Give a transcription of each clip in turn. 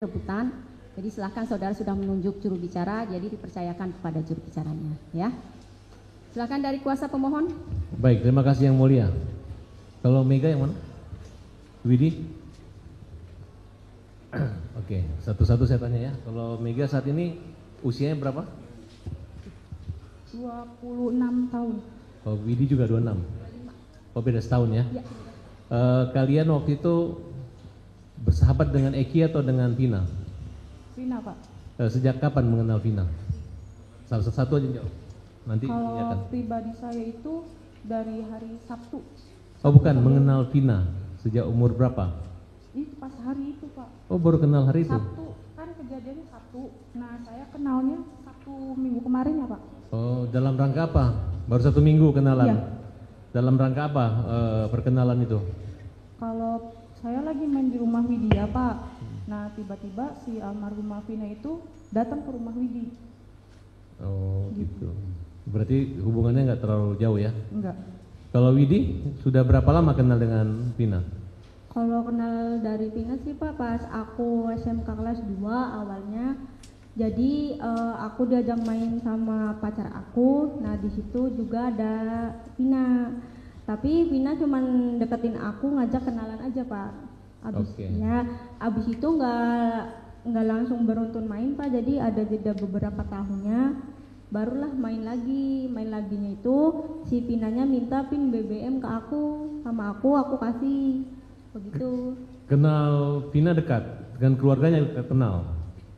rebutan. Jadi silahkan saudara sudah menunjuk juru bicara, jadi dipercayakan kepada juru bicaranya, ya. Silahkan dari kuasa pemohon. Baik, terima kasih Yang Mulia. Kalau Mega yang mana? Widi? Oke, satu-satu saya tanya ya. Kalau Mega saat ini usianya berapa? 26 tahun. Oh, Widi juga 26. Oh, beda setahun ya? Ya. Kalian waktu itu bersahabat dengan Eki atau dengan Vina? Vina, Pak. Sejak kapan mengenal Vina? Salah satu aja jawab. Nanti Kalau tanyakan. pribadi saya itu dari hari Sabtu. Oh bukan, mengenal Vina sejak umur berapa? Itu pas hari itu, Pak. Oh baru kenal hari itu? Sabtu, kan kejadiannya Sabtu. Nah, saya kenalnya Sabtu minggu kemarin ya, Pak. Oh dalam rangka apa? Baru 1 minggu kenalan? Iya. Dalam rangka apa perkenalan itu? Kalau saya lagi main di rumah Widya, Pak. Nah, tiba-tiba si almarhumah Vina itu datang ke rumah Widi. Oh gitu. Berarti hubungannya nggak terlalu jauh ya? Enggak. Kalau Widi sudah berapa lama kenal dengan Vina? Kalau kenal dari Vina sih Pak, pas aku SMK kelas 2 awalnya. Jadi aku diajak main sama pacar aku. Nah di situ juga ada Vina. Tapi Vina cuman deketin aku, ngajak kenalan aja Pak. Abis ya, abis itu nggak langsung beruntun main Pak. Jadi ada jeda beberapa tahunnya. Barulah main lagi. Main laginya itu si Vinanya minta pin BBM ke aku, sama aku kasih. Begitu. Kenal Vina dekat dengan keluarganya kenal.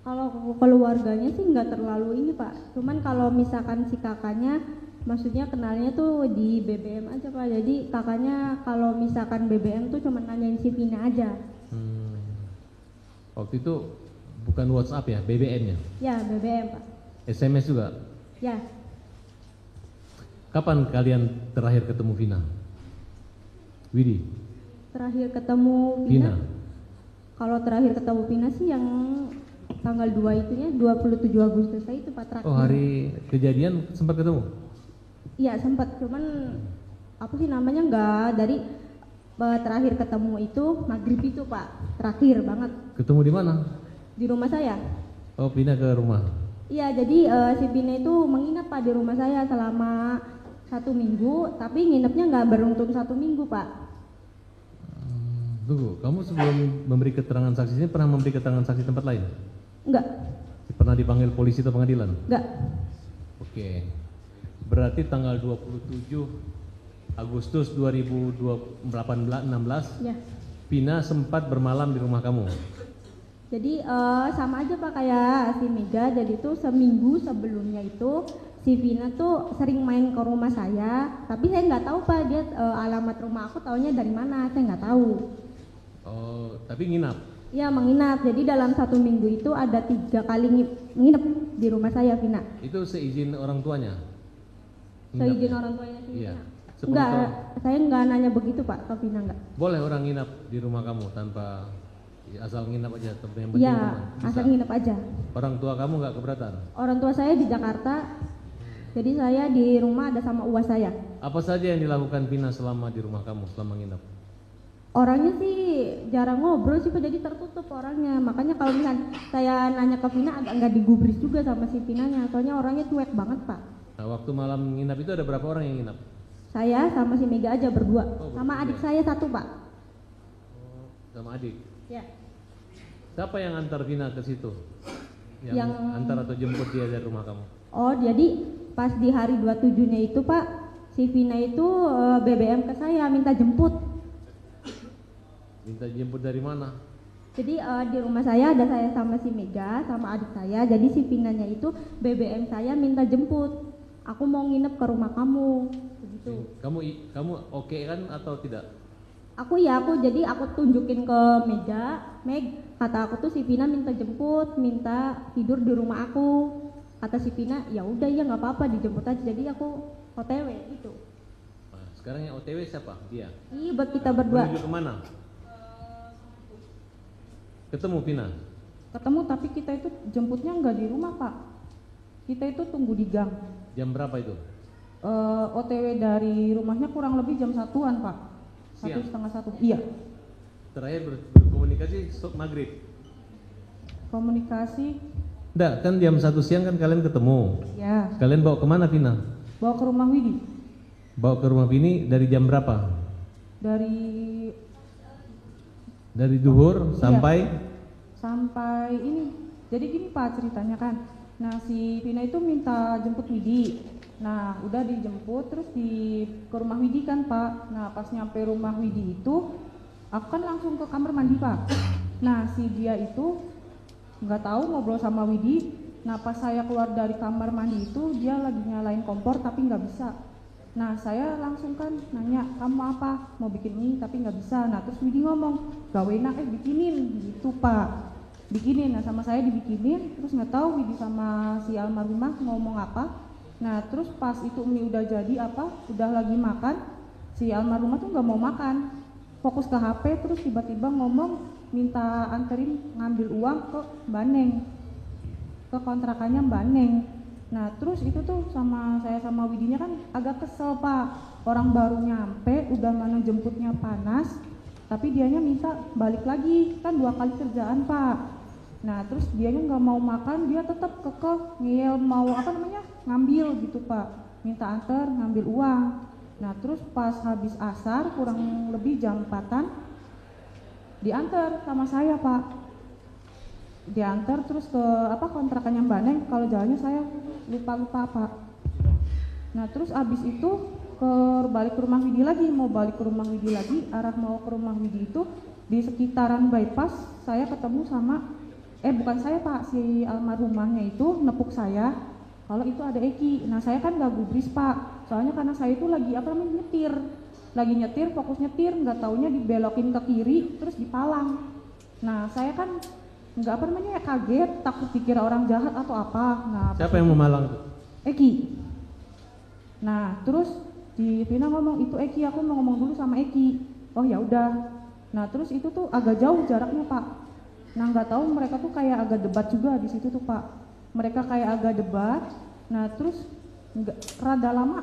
Kalau keluarganya sih nggak terlalu ini Pak. Cuman kalau misalkan si kakaknya, maksudnya kenalnya tuh di BBM aja Pak. Jadi kakaknya kalau misalkan BBM tuh cuma nanyain si Vina aja. Waktu itu bukan WhatsApp ya, BBM-nya? Ya BBM Pak. SMS juga? Ya. Kapan kalian terakhir ketemu Vina? Widi? Terakhir ketemu Vina? Kalau terakhir ketemu Vina sih yang tanggal 2 itunya 27 Agustus itu Pak terakhir. Oh hari kejadian sempat ketemu? Iya sempat, cuman apa sih namanya nggak dari terakhir ketemu itu maghrib itu Pak, terakhir banget. Ketemu di mana? Di rumah saya. Oh pindah ke rumah? Iya jadi si Vina itu menginap Pak di rumah saya selama 1 minggu, tapi nginepnya nggak beruntun 1 minggu Pak. Tunggu, kamu sebelum memberi keterangan saksi ini pernah memberi keterangan saksi tempat lain? Enggak. Pernah dipanggil polisi atau pengadilan? Enggak. Oke. Berarti tanggal 27 Agustus 2016 ya. Vina sempat bermalam di rumah kamu? Jadi sama aja Pak kayak si Mega. Jadi itu seminggu sebelumnya itu si Vina tuh sering main ke rumah saya, tapi saya nggak tahu Pak dia alamat rumah aku taunya dari mana, saya nggak tahu. Oh, tapi nginap? Ya menginap. Jadi dalam 1 minggu itu ada 3 kali nginep di rumah saya Vina. Itu seizin orang tuanya? Seizin orang tuanya si Iya. Vina? Enggak, saya nggak nanya begitu Pak ke Vina enggak. Boleh orang nginap di rumah kamu tanpa asal nginap aja? Iya, asal nginep aja. Orang tua kamu nggak keberatan? Orang tua saya di Jakarta, jadi saya di rumah ada sama uas saya. Apa saja yang dilakukan Vina selama di rumah kamu, selama nginap? Orangnya sih jarang ngobrol sih Pak, jadi tertutup orangnya. Makanya kalau misalnya saya nanya ke Vina agak nggak digubris juga sama si Vinanya, soalnya orangnya cuek banget Pak. Nah waktu malam nginap itu ada berapa orang yang nginap? Saya sama si Mega aja berdua, sama berdua. adik saya 1 Pak. Oh, sama adik? Ya. Siapa yang antar Vina ke situ? Yang antar atau jemput dia dari rumah kamu? Oh jadi pas di hari 27-nya itu Pak, si Vina itu BBM ke saya minta jemput. Minta jemput dari mana? Jadi di rumah saya ada saya sama si Mega sama adik saya. Jadi si Vinanya itu BBM saya minta jemput. Aku mau nginep ke rumah kamu. Begitu. Kamu oke kan atau tidak? Aku jadi aku tunjukin ke Mega. Meg, kata aku tuh si Vina minta jemput, minta tidur di rumah aku. Kata si Vina, ya udah ya nggak apa-apa dijemput aja. Jadi aku OTW gitu. Nah, sekarang yang OTW siapa? Dia? Iya buat kita berdua. Menuju kemana? Ketemu Vina? Ketemu tapi kita itu jemputnya nggak di rumah Pak. Kita itu tunggu di gang. Jam berapa itu? OTW dari rumahnya kurang lebih jam 1-an Pak. 1:30. Iya. Terakhir berkomunikasi maghrib? komunikasi. Enggak, kan jam 1 siang kan kalian ketemu. Ya, Kalian bawa kemana Vina? bawa ke rumah Widi. Bawa ke rumah Vini dari jam berapa? Dari Dari duhur sampai sampai ini. Jadi gini Pak ceritanya kan. Nah si Vina itu minta jemput Widi. Nah udah dijemput terus ke rumah Widi kan Pak. Nah pas nyampe rumah Widi itu aku kan langsung ke kamar mandi Pak. Nah si dia itu nggak tahu ngobrol sama Widi. Nah pas saya keluar dari kamar mandi itu dia lagi nyalain kompor tapi nggak bisa. Nah saya langsung kan nanya, kamu apa? Mau bikin mie tapi nggak bisa. Nah terus Widi ngomong, gak enak bikinin gitu Pak. Bikinin, nah sama saya dibikinin. Terus nggak tahu Widi sama si almarhumah ngomong apa. Nah terus pas itu mie udah jadi udah lagi makan, si almarhumah tuh nggak mau makan, fokus ke HP. Terus tiba-tiba ngomong minta anterin ngambil uang ke Mbak Neng, ke kontrakannya Mbak Neng. Nah terus itu tuh saya sama Widinya kan agak kesel Pak, orang baru nyampe udah mana jemputnya panas tapi dianya minta balik lagi, kan 2 kali kerjaan Pak. Nah terus dianya nggak mau makan, dia tetap kekeh ngeyel mau ngambil gitu Pak, minta anter ngambil uang. Nah terus pas habis asar kurang lebih jam 4-an diantar sama saya Pak, diantar terus ke kontrakannya Mbak Neng. Kalau jalannya saya lupa Pak. Nah terus abis itu balik ke rumah Widi lagi, mau balik ke rumah Widi lagi, arah mau ke rumah Widi itu di sekitaran bypass saya ketemu sama bukan saya Pak, si almarhumahnya itu nepuk saya kalau itu ada Eki. Nah saya kan gak gubris Pak, soalnya karena saya itu lagi nyetir, fokus nyetir, nggak taunya dibelokin ke kiri terus dipalang. Nah saya kan kaget, takut dikira orang jahat atau apa. Nah siapa yang memalang? Eki. Nah terus di Vina ngomong itu Eki, aku mau ngomong dulu sama Eki. Oh ya udah. Nah terus itu tuh agak jauh jaraknya Pak. Nah nggak tahu mereka tuh kayak agak debat juga di situ tuh Pak. Mereka kayak agak debat. Nah terus agak lama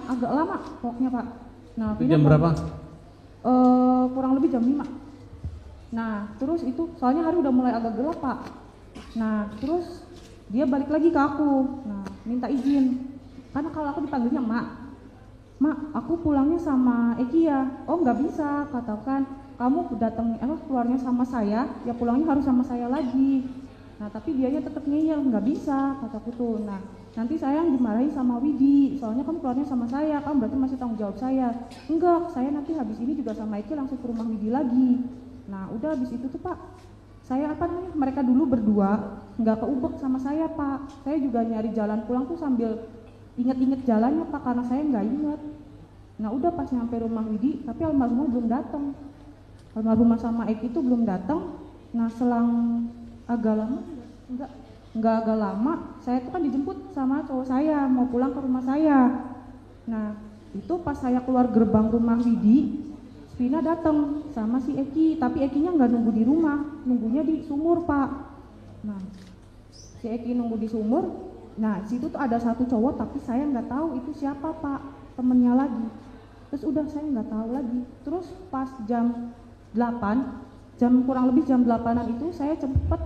pokoknya Pak. Nah itu jam berapa? Kurang lebih jam 5. Nah terus itu soalnya hari udah mulai agak gelap Pak. Nah terus dia balik lagi ke aku, nah minta izin, karena kalau aku dipanggilnya mak aku pulangnya sama Eki ya. Oh nggak bisa, katakan kamu keluarnya sama saya ya, pulangnya harus sama saya lagi. Nah tapi dianya tetap ngeyel, nggak bisa kataku tuh. Nah nanti saya yang dimarahi sama Widi, soalnya kamu keluarnya sama saya, kamu berarti masih tanggung jawab saya. Enggak, saya nanti habis ini juga sama Eki langsung ke rumah Widi lagi. Nah udah habis itu tuh Pak, saya mereka dulu berdua nggak keubek sama saya Pak. Saya juga nyari jalan pulang tuh sambil inget-inget jalannya Pak, karena saya nggak inget. Nah udah pas nyampe rumah Widi, tapi almarhumah belum datang. Almarhumah sama Eki itu belum datang. Nah selang agak lama, nggak agak lama, saya tuh kan dijemput sama cowok saya mau pulang ke rumah saya. Nah itu pas saya keluar gerbang rumah Widi, Vina datang sama si Eki, tapi Ekinya nggak nunggu di rumah, nunggunya di sumur Pak. Nah si Eki nunggu di sumur. Nah situ tuh ada satu cowok tapi saya nggak tahu itu siapa Pak, temennya lagi. Terus udah saya nggak tahu lagi. Terus pas jam 8, kurang lebih jam 8-an itu saya cepet,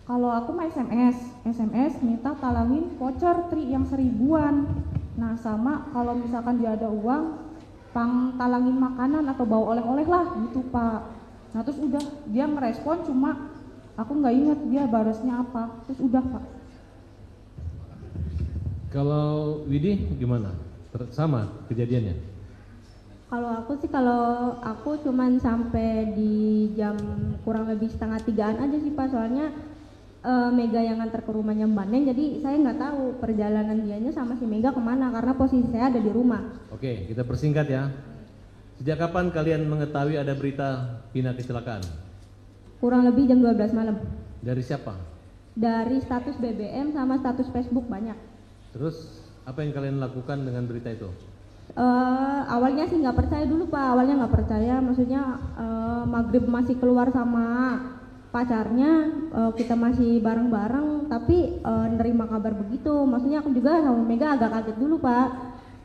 kalau aku mah SMS minta talangin voucher tri yang 1000-an. Nah sama kalau misalkan dia ada uang talangin makanan atau bawa oleh-oleh lah gitu Pak. Nah terus udah dia merespon, cuma aku nggak inget dia balasnya apa. Terus udah Pak. Kalau Widi gimana? Sama kejadiannya? Kalau aku cuman sampai di jam kurang lebih 2:30 aja sih Pak, soalnya Mega yang nganter ke rumahnya Mbak Neng, jadi saya nggak tahu perjalanan dianya sama si Mega kemana karena posisi saya ada di rumah. Oke, kita persingkat ya. Sejak kapan kalian mengetahui ada berita Vina kecelakaan? Kurang lebih jam 12 malam. Dari siapa? Dari status BBM sama status Facebook banyak. Terus apa yang kalian lakukan dengan berita itu? Awalnya sih nggak percaya dulu Pak, awalnya nggak percaya, maksudnya maghrib masih keluar sama pacarnya, kita masih bareng-bareng, tapi nerima kabar begitu. Maksudnya aku juga sama Mega agak kaget dulu Pak.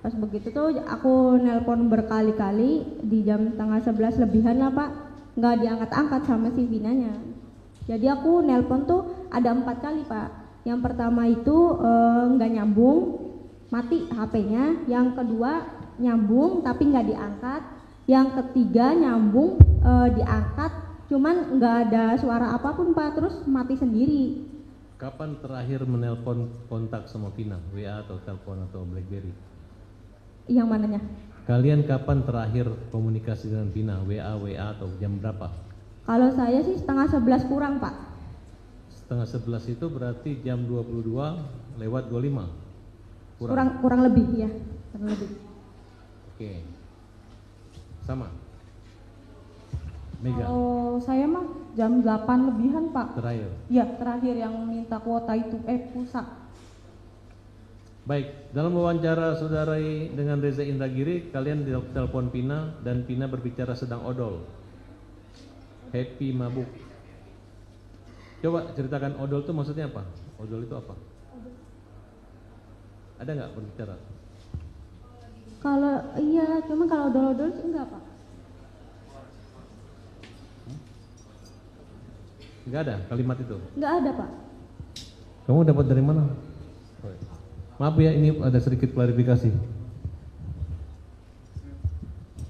Pas begitu tuh aku nelpon berkali-kali di jam 10:30 lebihan lah Pak, nggak diangkat-angkat sama si Vinanya. Jadi aku nelpon tuh ada 4 kali Pak. Yang pertama itu nggak nyambung, mati HP-nya. Yang kedua nyambung tapi nggak diangkat. Yang ketiga nyambung diangkat, cuman nggak ada suara apapun Pak, terus mati sendiri. Kapan terakhir menelpon kontak sama Vina? WA atau telepon atau BlackBerry? Yang mananya? Kalian kapan terakhir komunikasi dengan Vina? WA atau jam berapa? Kalau saya sih setengah 11 kurang Pak. Setengah 11 itu berarti jam 22:25. Kurang lebih ya, kurang lebih. Oke. Sama. Mega. Kalau saya mah jam 8 lebihan Pak. Terakhir. Ya terakhir yang minta kuota itu pulsa. Baik, dalam wawancara saudara dengan Reza Indragiri, kalian telepon Pina dan Pina berbicara sedang odol. Happy mabuk. Coba ceritakan odol itu maksudnya apa? Odol itu apa? Ada nggak berbicara? Kalau iya, cuma kalau odol-odol sih enggak Pak. Nggak ada kalimat itu? Enggak ada Pak. Kamu dapat dari mana? Maaf ya, ini ada sedikit klarifikasi.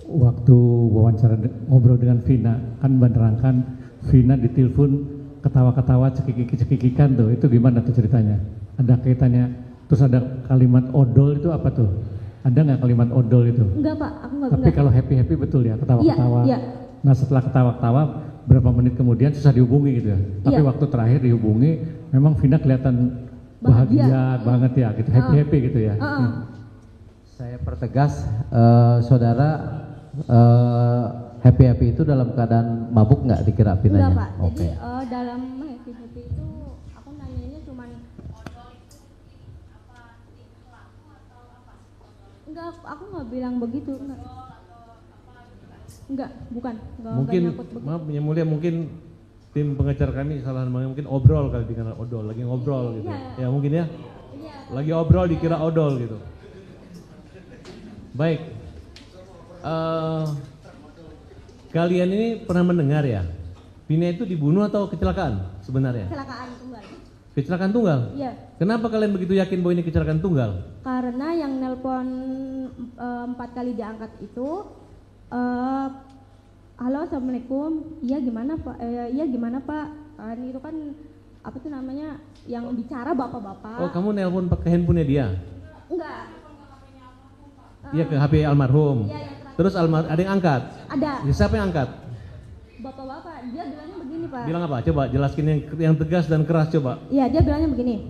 Waktu wawancara ngobrol dengan Vina, kan menerangkan Vina ditelepon ketawa-ketawa cekikik-cekikikan tuh, itu gimana tuh ceritanya? Ada kaitannya, terus ada kalimat odol itu apa tuh? Ada nggak kalimat odol itu? Enggak Pak, aku enggak. Tapi kalau happy-happy betul ya, ketawa-ketawa. Iya. Nah setelah ketawa-ketawa, berapa menit kemudian susah dihubungi gitu ya. Tapi Iya. waktu terakhir dihubungi, memang Vina kelihatan bahagia banget ya, gitu, happy-happy gitu ya. Saya pertegas, saudara happy-happy itu dalam keadaan mabuk nggak dikira Enggak Vinanya? Pak. Oke. Jadi dalam happy-happy itu aku nanyanya cuman enggak, aku nggak bilang begitu, enggak. Enggak, bukan. Mungkin, maaf yang mulia, mungkin tim pengejar kami salah, mungkin obrol kali dikira odol, lagi ngobrol gitu. Iya. Ya mungkin ya. Iya. Lagi obrol dikira odol gitu. Baik. Kalian ini pernah mendengar ya, Vina itu dibunuh atau kecelakaan sebenarnya? Kecelakaan tunggal. Kecelakaan tunggal? Iya. Kenapa kalian begitu yakin bahwa ini kecelakaan tunggal? Karena yang nelpon 4 kali diangkat itu halo assalamualaikum, iya gimana Pak, iya gimana Pak, kan itu kan apa tuh namanya yang bicara bapak-bapak. Oh, kamu nelpon pakai handphonenya dia? Enggak. Iya, ke HP almarhum. Iya, yang terakhir. Terus ada yang angkat? Ada. Ya, siapa yang angkat? Bapak-bapak, dia bilangnya begini Pak. Bilang apa? Coba jelaskin yang tegas dan keras coba. Iya, dia bilangnya begini.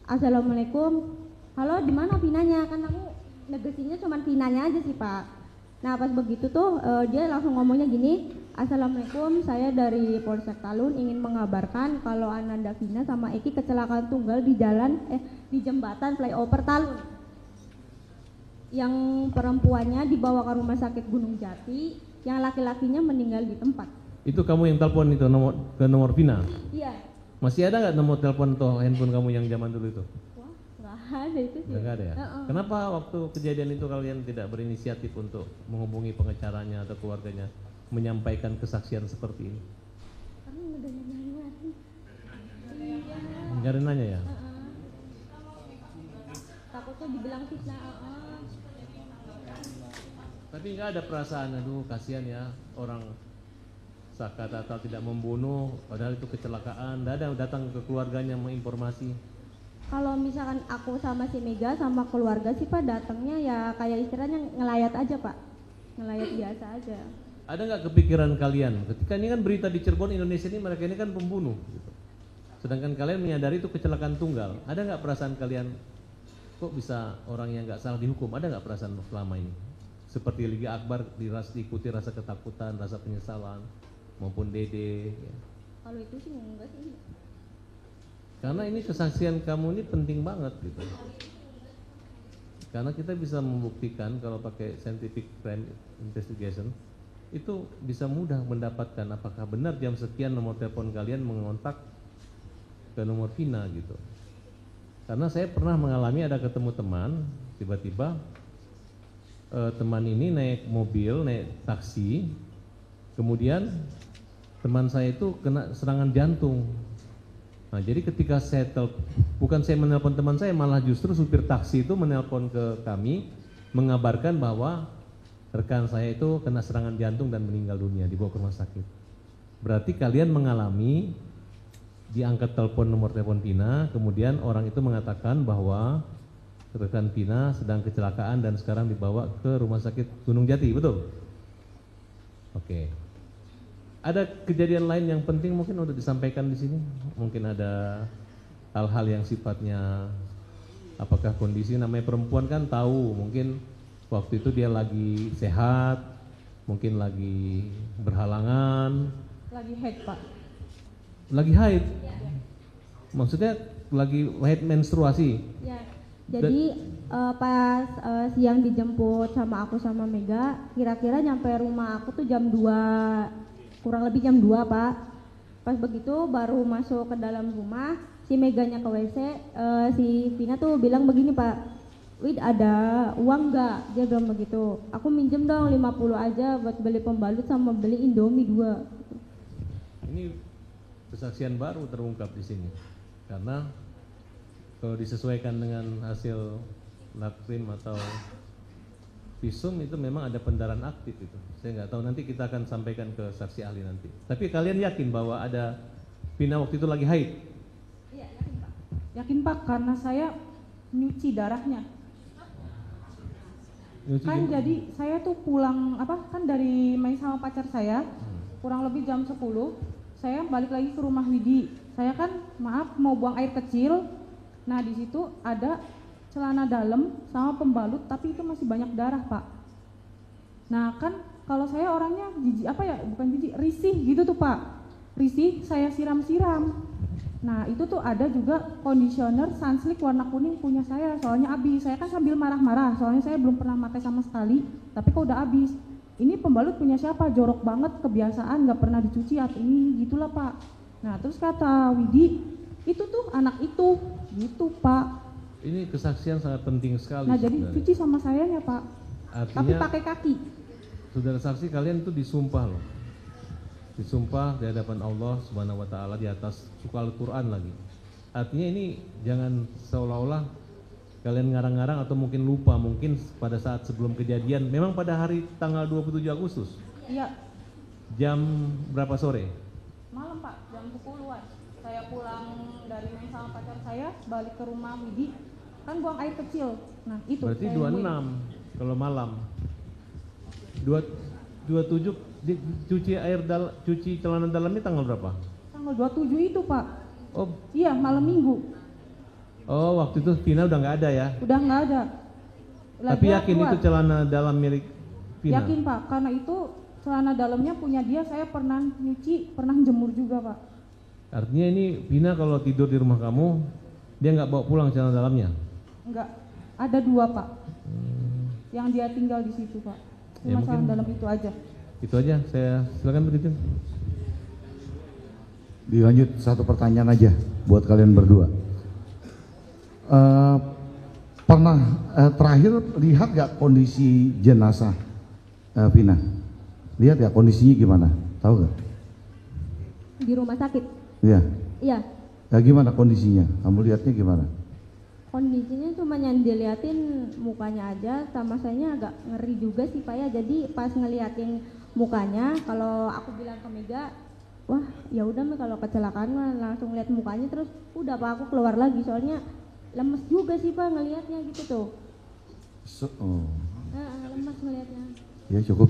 Assalamualaikum. Halo, di mana Vinanya? Kan aku negesinya cuma Vinanya aja sih Pak. Nah pas begitu tuh dia langsung ngomongnya gini, Assalamualaikum, saya dari Polsek Talun ingin mengabarkan kalau Ananda Vina sama Eki kecelakaan tunggal di jembatan flyover Talun. Yang perempuannya dibawa ke rumah sakit Gunung Jati, yang laki-lakinya meninggal di tempat. Itu kamu yang telepon itu ke nomor Vina? Iya. Masih ada nggak nomor telepon atau handphone kamu yang zaman dulu itu? Wah, nggak ada itu sih. Nggak ada ya? Kenapa waktu kejadian itu kalian tidak berinisiatif untuk menghubungi pengacaranya atau keluarganya, menyampaikan kesaksian seperti ini? Karena nggak ada yang nanya. Iya. Nggak ada nanya ya? Takutnya dibilang fitnah. Tapi nggak ada perasaan, aduh kasihan ya orang kata tidak membunuh, padahal itu kecelakaan. Nggak ada datang ke keluarganya menginformasi. Kalau misalkan aku sama si Mega sama keluarga sih Pak datangnya ya kayak istilahnya ngelayat aja Pak, ngelayat biasa aja. Ada nggak kepikiran kalian ketika ini kan berita di Cirebon Indonesia ini mereka ini kan pembunuh, gitu. Sedangkan kalian menyadari itu kecelakaan tunggal. Ada nggak perasaan kalian kok bisa orang yang nggak salah dihukum? Ada nggak perasaan selama ini? Seperti Liga Akbar diikuti rasa ketakutan, rasa penyesalan, maupun Dede. Ya. Kalau itu sih enggak sih. Karena ini kesaksian kamu ini penting banget gitu. Karena kita bisa membuktikan kalau pakai scientific crime investigation itu bisa mudah mendapatkan apakah benar jam sekian nomor telepon kalian mengontak ke nomor Vina gitu. Karena saya pernah mengalami ada ketemu teman, tiba-tiba teman ini naik mobil, naik taksi, kemudian teman saya itu kena serangan jantung. Nah Nah, jadi ketika bukan saya menelpon teman saya, malah justru supir taksi itu menelpon ke kami mengabarkan bahwa rekan saya itu kena serangan jantung dan meninggal dunia, dibawa ke rumah sakit. Berarti kalian mengalami diangkat telepon nomor telepon Pina, kemudian orang itu mengatakan bahwa rekan Pina sedang kecelakaan dan sekarang dibawa ke rumah sakit Gunung Jati, betul? Oke. Ada kejadian lain yang penting mungkin untuk disampaikan di sini? Mungkin ada hal-hal yang sifatnya, apakah kondisi namanya perempuan kan tahu, mungkin waktu itu dia lagi sehat, mungkin lagi berhalangan. Lagi haid, Pak. Lagi haid? Maksudnya lagi haid menstruasi? Ya. Jadi pas siang dijemput sama aku sama Mega, kira-kira nyampe rumah aku tuh jam 2, kurang lebih jam 2, Pak. Pas begitu baru masuk ke dalam rumah, si Meganya ke WC, si Vina tuh bilang begini, Pak, Wid ada uang nggak? Dia bilang begitu. Aku minjem dong 50 aja buat beli pembalut sama beli Indomie 2. Ini kesaksian baru terungkap di sini, karena kalau disesuaikan dengan hasil labkrim atau visum itu memang ada pendarahan aktif itu. Saya nggak tahu, nanti kita akan sampaikan ke saksi ahli nanti. Tapi kalian yakin bahwa ada Pina waktu itu lagi haid? Iya, yakin, Pak. Yakin, Pak, karena saya nyuci darahnya. Kan jadi saya tuh pulang kan dari main sama pacar saya, kurang lebih jam 10, saya balik lagi ke rumah Widi. Saya kan mau buang air kecil. Nah, di situ ada celana dalam sama pembalut, tapi itu masih banyak darah, Pak. Nah, kan kalau saya orangnya risih gitu tuh, Pak. Risih, saya siram-siram. Nah, itu tuh ada juga conditioner Sunsilk warna kuning punya saya, soalnya habis. Saya kan sambil marah-marah, soalnya saya belum pernah pakai sama sekali, tapi kok udah habis. Ini pembalut punya siapa? Jorok banget, kebiasaan, nggak pernah dicuci atau ini, gitulah, Pak. Nah, terus kata Widi, itu tuh anak itu, gitu, Pak. Ini kesaksian sangat penting sekali. Nah, jadi cuci sama sayanya, Pak. Artinya, tapi pakai kaki. Saudara saksi, kalian itu disumpah loh. Disumpah di hadapan Allah Subhanahu wa taala di atas suka Al-Qur'an lagi. Artinya ini jangan seolah-olah kalian ngarang-ngarang atau mungkin lupa, mungkin pada saat sebelum kejadian, memang pada hari tanggal 27 Agustus. Iya. Jam berapa sore? Malam, Pak, jam 10-an. Saya pulang dari main sama pacar saya, balik ke rumah Widi, kan buang air kecil. Nah, itu. Berarti 26 kalau malam. 27 cuci celana dalamnya tanggal berapa? Tanggal 27 itu, Pak. Oh. Iya, malam Minggu. Oh, waktu itu Vina udah nggak ada ya? Udah nggak ada. Tapi yakin keluar. Itu celana dalam milik Vina? Yakin, Pak, karena itu celana dalamnya punya dia, saya pernah nyuci, pernah jemur juga, Pak. Artinya ini Vina kalau tidur di rumah kamu, dia nggak bawa pulang celana dalamnya? Enggak, ada 2, Pak. Yang dia tinggal di situ, Pak. Cuma celana dalam itu aja. Itu aja, saya silakan begitu. Dilanjut satu pertanyaan aja buat kalian berdua. Pernah terakhir lihat gak kondisi jenazah Vina? Lihat ya kondisinya gimana? Tahu gak? Di rumah sakit? Iya. Iya. Ya gimana kondisinya? Kamu lihatnya gimana? Kondisinya cuma yang diliatin mukanya aja, sama saya agak ngeri juga sih, Pak, ya. Jadi pas ngeliatin mukanya, kalau aku bilang ke Mega, wah ya udah kalau kecelakaan mah langsung lihat mukanya, terus udah, Pak, aku keluar lagi, soalnya lemes juga sih, Pak, ngelihatnya gitu tuh. Lemes ngelihatnya. Ya cukup.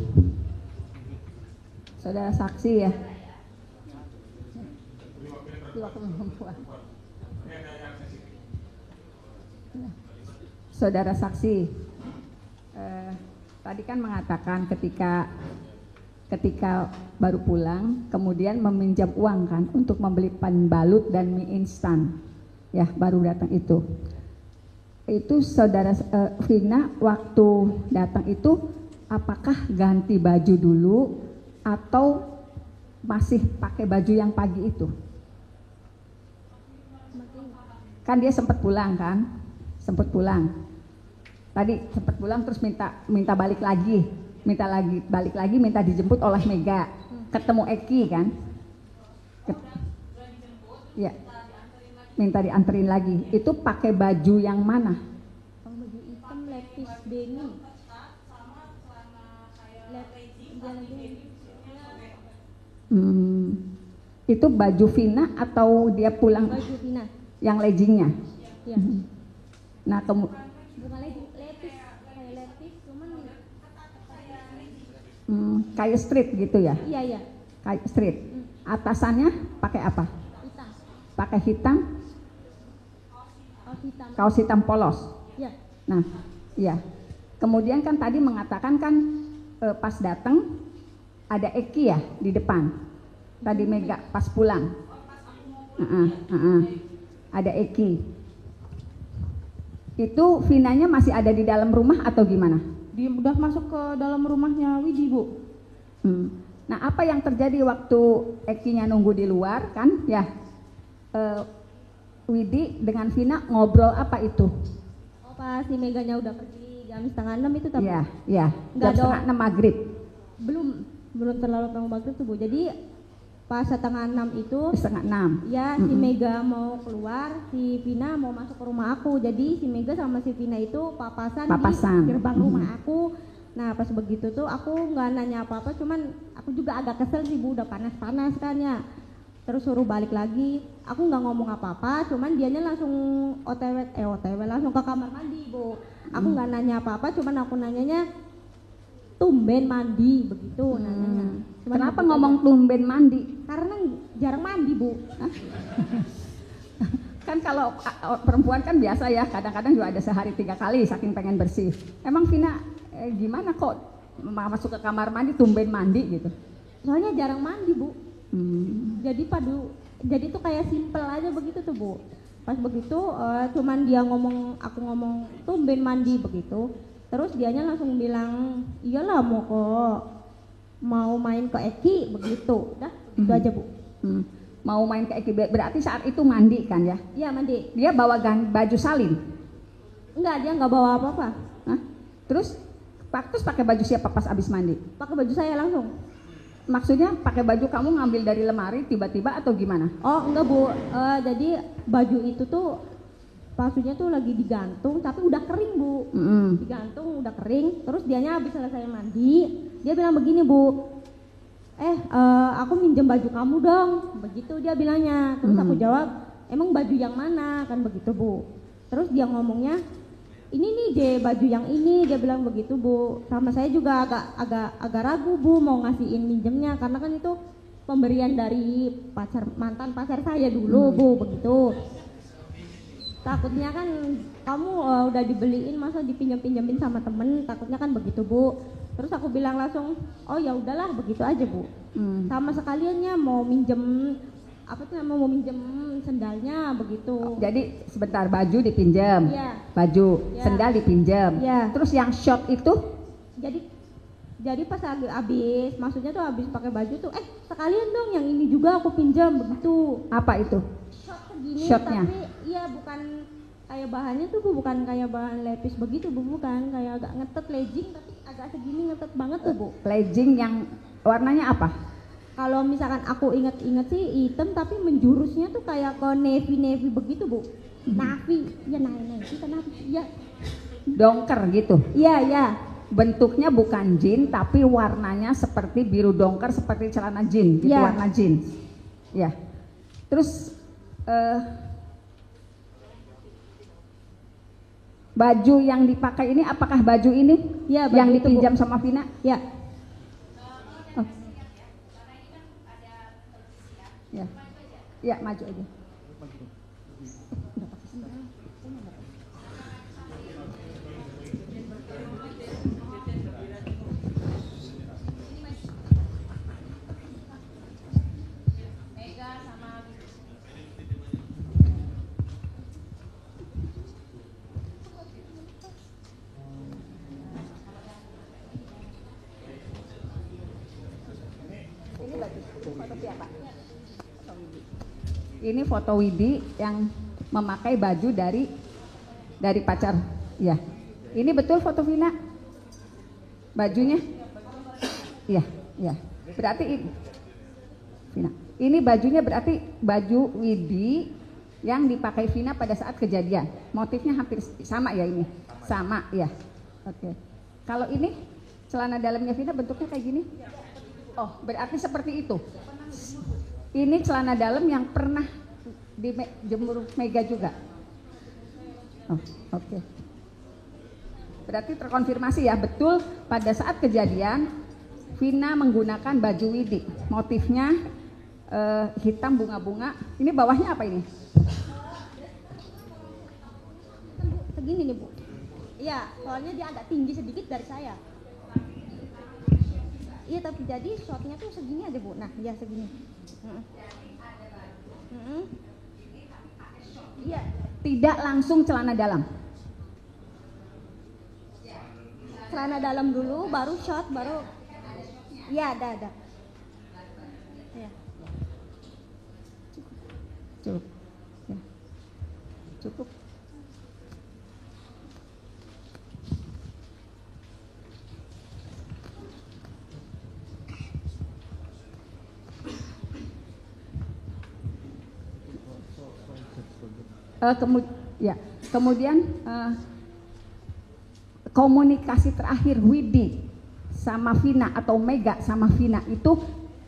Saudara saksi ya. Saudara saksi, tadi kan mengatakan ketika baru pulang, kemudian meminjam uang kan untuk membeli pembalut dan mie instan, ya baru datang itu. Itu saudara Vina waktu datang itu, apakah ganti baju dulu atau masih pakai baju yang pagi itu? Kan dia sempat pulang kan? Sempat pulang. Tadi sempat pulang terus minta balik lagi. Balik lagi minta dijemput oleh Mega. Ketemu Eki kan? Iya. minta dianterin lagi. Itu pakai baju yang mana? Baju hitam lepis denim. Itu baju Vina atau dia pulang? Baju Vina. Yang leggingnya. Ya. Nah, Bukan lepis, kayak lepis, cuman kayak street gitu ya? iya. Kayak street. Atasannya pakai apa? Hitam. Pakai hitam, Kaos hitam. kaos hitam polos. Ya. Nah, iya. Kemudian kan tadi mengatakan kan pas datang ada Eki ya di depan. Tadi Mega pas pulang. Ada Eki. Itu Vinanya masih ada di dalam rumah atau gimana? Dia udah masuk ke dalam rumahnya Widi, Bu. Nah, apa yang terjadi waktu Ekinya nunggu di luar kan? Ya, Widi dengan Vina ngobrol apa itu? Oh, pas si Meganya udah pergi jam 5:30 itu tapi Iya. Nggak Jam ada- 5:30 maghrib. belum terlalu terlalu bagus tuh Bu. Jadi pas 5:30 itu 5:30. ya si Mega mau keluar, si Vina mau masuk ke rumah aku. Jadi si Mega sama si Vina itu papasan. Papasan. Di gerbang rumah aku. Nah pas begitu tuh aku nggak nanya apa-apa, cuman aku juga agak kesel sih Bu, udah panas-panas kan ya. Terus suruh balik lagi, aku nggak ngomong apa-apa, cuman dianya langsung OTW langsung ke kamar mandi Bu. Aku nggak nanya apa-apa, cuman aku nanyanya tumben mandi begitu nanyanya. Cuman Kenapa begitu ngomong aja. tumben mandi? Karena jarang mandi Bu. Kan kalau perempuan kan biasa ya, kadang-kadang juga ada sehari 3 kali saking pengen bersih. Emang Vina gimana kok masuk ke kamar mandi tumben mandi gitu? Soalnya jarang mandi Bu. Hmm. Jadi tuh kayak simple aja begitu tuh Bu. Pas begitu cuman dia aku ngomong tumben mandi begitu. Terus dianya langsung bilang iyalah mau main ke Eki begitu. Udah itu aja Bu. Mau main ke Eki, berarti saat itu mandi kan ya? Iya mandi. Dia bawa baju salin? Enggak, dia nggak bawa apa-apa. Hah? Terus pakai baju siapa pas abis mandi? Pakai baju saya langsung. Maksudnya pakai baju kamu ngambil dari lemari tiba-tiba atau gimana? Oh enggak Bu, jadi baju itu tuh maksudnya tuh lagi digantung tapi udah kering Bu. Digantung udah kering, terus dianya habis selesai mandi, dia bilang begini Bu, aku minjem baju kamu dong, begitu dia bilangnya. Terus aku jawab, emang baju yang mana, kan begitu Bu. Terus dia ngomongnya, ini nih deh baju yang ini, dia bilang begitu Bu. Sama saya juga agak ragu Bu mau ngasihin minjemnya karena kan itu pemberian dari mantan pacar saya dulu Bu, begitu. Takutnya kan kamu udah dibeliin masa dipinjam-pinjamin sama temen, takutnya kan begitu Bu. Terus aku bilang langsung, oh ya udahlah begitu aja Bu. Sama sekaliannya mau minjem mau minjem sendalnya begitu. Jadi sebentar, baju dipinjam, Iya. baju, Iya. sendal dipinjam. Iya. Terus yang short itu? Jadi pas habis maksudnya tuh habis pakai baju tuh sekalian dong yang ini juga aku pinjam begitu. Apa itu? Short segini Shortnya? tapi iya bukan kayak bahannya tuh Bu, bukan kayak bahan lepis begitu Bu, bukan kayak agak ngetet legging tapi agak segini ngetet banget tuh Bu. Legging yang warnanya apa? Kalau misalkan aku inget-inget sih hitam tapi menjurusnya tuh kayak ke navy begitu Bu. Navy, ya navy kan navy, ya. Dongker gitu. Iya. Bentuknya bukan jean tapi warnanya seperti biru dongker seperti celana jean gitu, Iya. warna jeans. Ya. Terus baju yang dipakai ini apakah baju ini Iya, baju yang itu, Bu. dipinjam sama Vina? Ya. Oh. Ya. Ya, maju aja. Ini foto Widi yang memakai baju dari pacar. Ya. Ini betul foto Vina? Bajunya? Iya. Berarti Vina. Ini bajunya berarti baju Widi yang dipakai Vina pada saat kejadian. Motifnya hampir sama ya ini? Sama ya. Oke. Kalau ini celana dalamnya Vina bentuknya kayak gini? Oh, berarti seperti itu. Ini celana dalam yang pernah dijemur Mega juga. Oh, oke. Berarti terkonfirmasi ya, betul pada saat kejadian Vina menggunakan baju Widi. Motifnya hitam bunga-bunga. Ini bawahnya apa ini? Segini nih Bu. Iya, soalnya dia agak tinggi sedikit dari saya. Iya, tapi jadi shotnya tuh segini aja Bu. Nah, ya segini. Iya. Tidak langsung celana dalam. Celana dalam dulu, baru shot, baru. Iya, ada. Ya. Cukup. Ya. Cukup. Kemudian komunikasi terakhir Widi sama Vina atau Mega sama Vina itu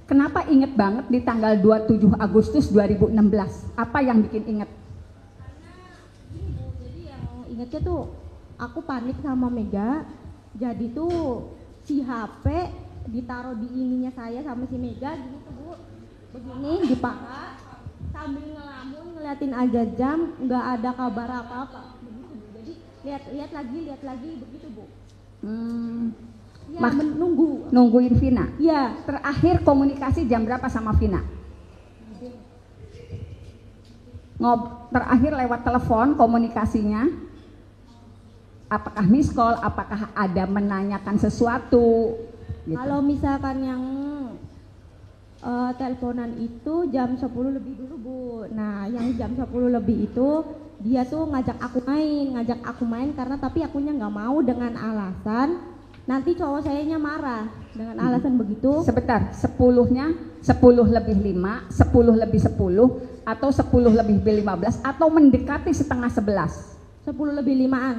kenapa inget banget di tanggal 27 Agustus 2016? Apa yang bikin inget? Jadi yang ingetnya tuh aku panik sama Mega, jadi tuh si HP ditaruh di ininya saya sama si Mega gini tuh Bu, begini di paha sambil ngelamun ngeliatin aja jam, nggak ada kabar apa-apa begitu Bu. Jadi lihat lagi begitu Bu. Ya, Nungguin Vina. Ya. Terakhir komunikasi jam berapa sama Vina? Terakhir lewat telepon komunikasinya. Apakah miss call? Apakah ada menanyakan sesuatu? Gitu. Kalau misalkan yang teleponan itu jam 10 lebih dulu Bu. Nah, yang jam 10 lebih itu dia tuh ngajak aku main karena tapi akunya nggak mau dengan alasan nanti cowok sayanya marah dengan alasan begitu. Sebentar, 10-nya 10 lebih 5, 10 lebih 10 atau 10 lebih 15 atau mendekati setengah 11. 10 lebih 5-an.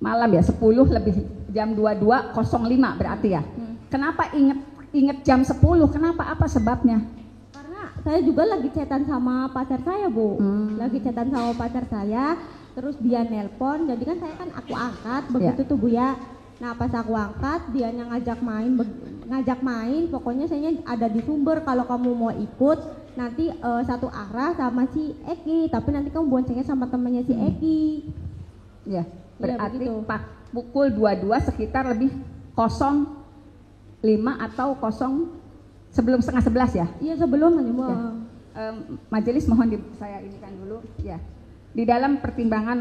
Malam ya, 10 lebih jam 22.05 berarti ya. Kenapa inget jam 10? Kenapa? Apa sebabnya? Karena saya juga lagi chatan sama pacar saya Bu. Lagi chatan sama pacar saya, terus dia nelpon, jadi kan saya kan aku angkat begitu tuh Bu ya. Nah pas aku angkat, dianya ngajak main, pokoknya saya ada di Sumber, kalau kamu mau ikut nanti satu arah sama si Eki, tapi nanti kamu boncengnya sama temannya si Eki. Ya, berarti ya, pukul 22 sekitar lebih 05 atau sebelum setengah 11 ya? Iya sebelum aja Bu. Ya. Majelis mohon saya inikan dulu ya. Di dalam pertimbangan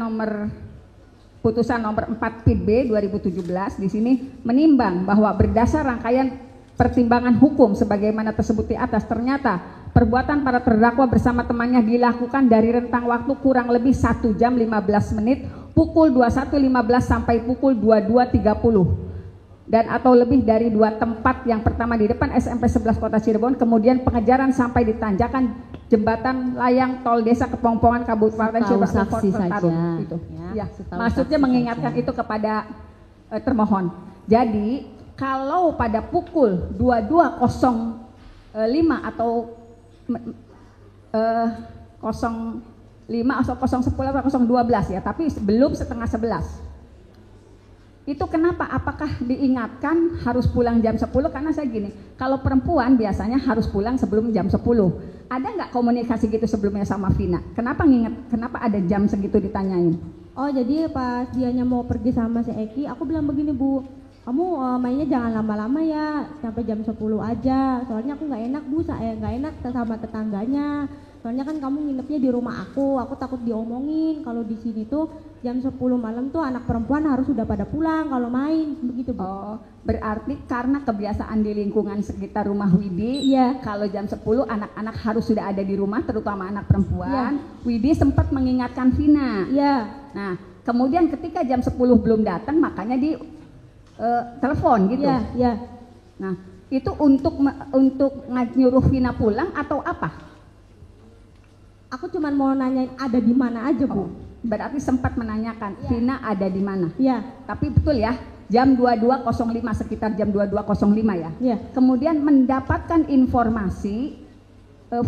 putusan nomor 4 PIB 2017 di sini menimbang bahwa berdasar rangkaian pertimbangan hukum sebagaimana tersebut di atas, ternyata perbuatan para terdakwa bersama temannya dilakukan dari rentang waktu kurang lebih 1 jam 15 menit pukul 21.15 sampai pukul 22.30 dan atau lebih dari 2 tempat, yang pertama di depan SMP 11 Kota Cirebon, kemudian pengejaran sampai di tanjakan jembatan layang tol desa Kepongpongan Kabupaten Cirebon gitu. Ya, maksudnya mengingatkan itu kepada termohon. Jadi kalau pada pukul 22.05 atau 05 atau 010 atau 012 ya, tapi belum setengah 11. Itu kenapa? Apakah diingatkan harus pulang jam 10? Karena saya gini, kalau perempuan biasanya harus pulang sebelum jam 10. Ada nggak komunikasi gitu sebelumnya sama Vina? Kenapa nginget? Kenapa ada jam segitu ditanyain? Oh jadi pas dianya mau pergi sama si Eki, aku bilang begini Bu, kamu mainnya jangan lama-lama ya, sampai jam 10 aja. Soalnya aku nggak enak Bu, saya nggak enak sama tetangganya. Soalnya kan kamu nginepnya di rumah aku takut diomongin kalau di sini tuh jam 10 malam tuh anak perempuan harus sudah pada pulang kalau main begitu Bu. Oh, berarti karena kebiasaan di lingkungan sekitar rumah Widi, ya kalau jam 10 anak-anak harus sudah ada di rumah, terutama anak perempuan. Widi sempat mengingatkan Vina. Iya. Nah, kemudian ketika jam 10 belum datang, makanya di telepon gitu. Iya. Nah, itu untuk nyuruh Vina pulang atau apa? Aku cuman mau nanyain ada di mana aja, Bu. Berarti sempat menanyakan Vina ada di mana. Iya. Tapi betul ya, jam 22.05 sekitar jam 22.05 ya. Iya. Kemudian mendapatkan informasi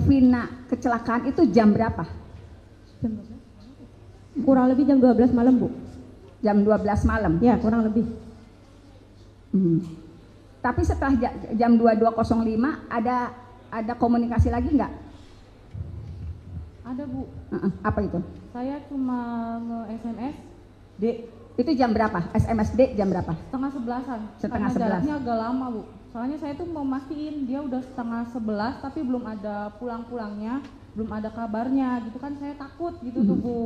Vina kecelakaan itu jam berapa? Kurang lebih jam 12 malam, Bu. Jam 12 malam. Ya, kurang lebih. Tapi setelah jam 22.05 ada komunikasi lagi nggak? Ada, Bu. Apa itu? Saya cuma nge-SMS, Dek, Itu jam berapa? SMSD jam berapa? setengah 11-an. Setengah Karena 11. jaraknya agak lama, Bu. Soalnya saya tuh mau mastiin dia udah setengah 11 tapi belum ada pulang-pulangnya, belum ada kabarnya gitu kan, saya takut gitu tuh, Bu.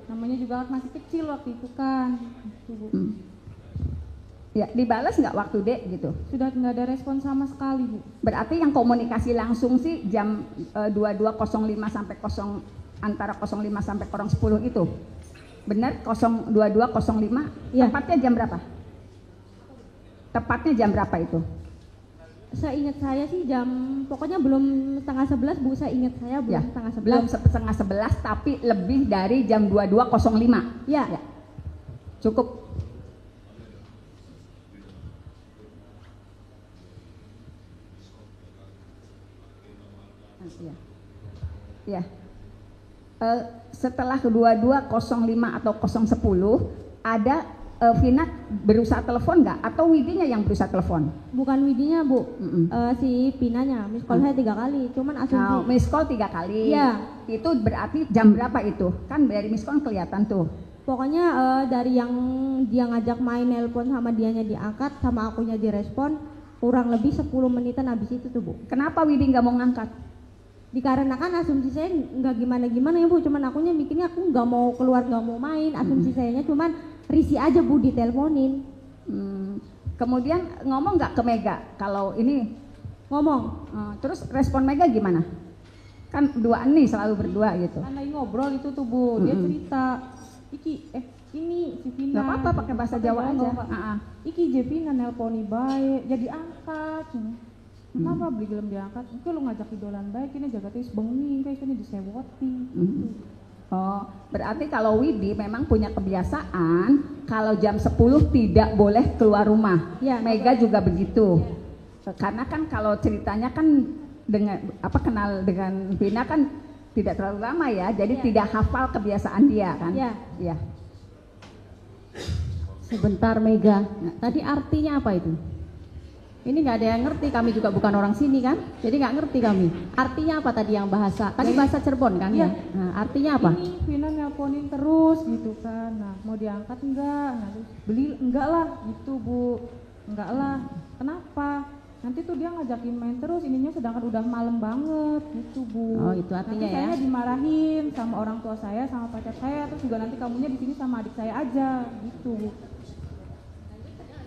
Namanya juga masih kecil waktu itu kan. Gitu, Bu. Ya, dibalas nggak waktu Dek gitu? Sudah nggak ada respon sama sekali, Bu. Berarti yang komunikasi langsung sih jam 22.05 sampai antara 05 sampai 10 itu. Benar 22.05? Iya. Tepatnya jam berapa? Tepatnya jam berapa itu? Seingat saya sih pokoknya belum setengah 11, Bu. Saya ingat saya belum Ya, setengah 11. belum setengah 11 tapi lebih dari jam 22.05. Ya. Ya. Cukup. Ya. Ya. Setelah 22.05 atau 010 ada Vina berusaha telepon nggak atau Widinya yang berusaha telepon? Bukan Widinya, Bu. Si Pinanya. Miss call saya 3 kali. Cuman asumsi. Miss call 3 kali. Iya. Itu berarti jam berapa itu? Kan dari miss call kelihatan tuh. Pokoknya dari yang dia ngajak main nelpon sama dianya diangkat, sama akunya direspon, kurang lebih 10 menitan habis itu tuh, Bu. Kenapa Widi nggak mau ngangkat? Dikarenakan asumsi saya nggak gimana-gimana ya, Bu. Cuman akunya mikirnya aku nggak mau keluar, nggak mau main. Asumsi sayanya cuman risih aja, Bu, diteleponin. Kemudian ngomong nggak ke Mega kalau ini? Ngomong. Terus respon Mega gimana? Kan berduaan nih, selalu berdua gitu. Kan lagi ngobrol itu tuh, Bu. Dia cerita, ini si Vina. Gak apa-apa pakai bahasa Jawa aja. Iki je Vina nelponi baik, jadi angkat. Kenapa beli gelem diangkat? Mungkin lu ngajak idolan baik, ini jaga tis bengi, kayak ini disewoti. Oh, berarti kalau Widi memang punya kebiasaan kalau jam 10 tidak boleh keluar rumah. Ya, Mega juga begitu. Karena kan kalau ceritanya kan dengan kenal dengan Vina kan tidak terlalu lama ya, jadi tidak hafal kebiasaan dia kan. Iya. Sebentar Mega, tadi artinya apa itu? Ini nggak ada yang ngerti, kami juga bukan orang sini kan, jadi nggak ngerti kami. Artinya apa tadi yang bahasa? Tadi bahasa Cirebon kan ya? Nah, artinya apa? Ini Vina nelponin terus gitu kan, nah mau diangkat enggak, nah terus beli enggak lah gitu, Bu. Enggak lah, kenapa? Nanti tuh dia ngajakin main terus, ininya sedangkan udah malam banget gitu, Bu. Oh, itu artinya nanti ya? saya dimarahin sama orang tua saya, sama pacar saya, terus juga nanti kamunya di sini sama adik saya aja gitu, Bu.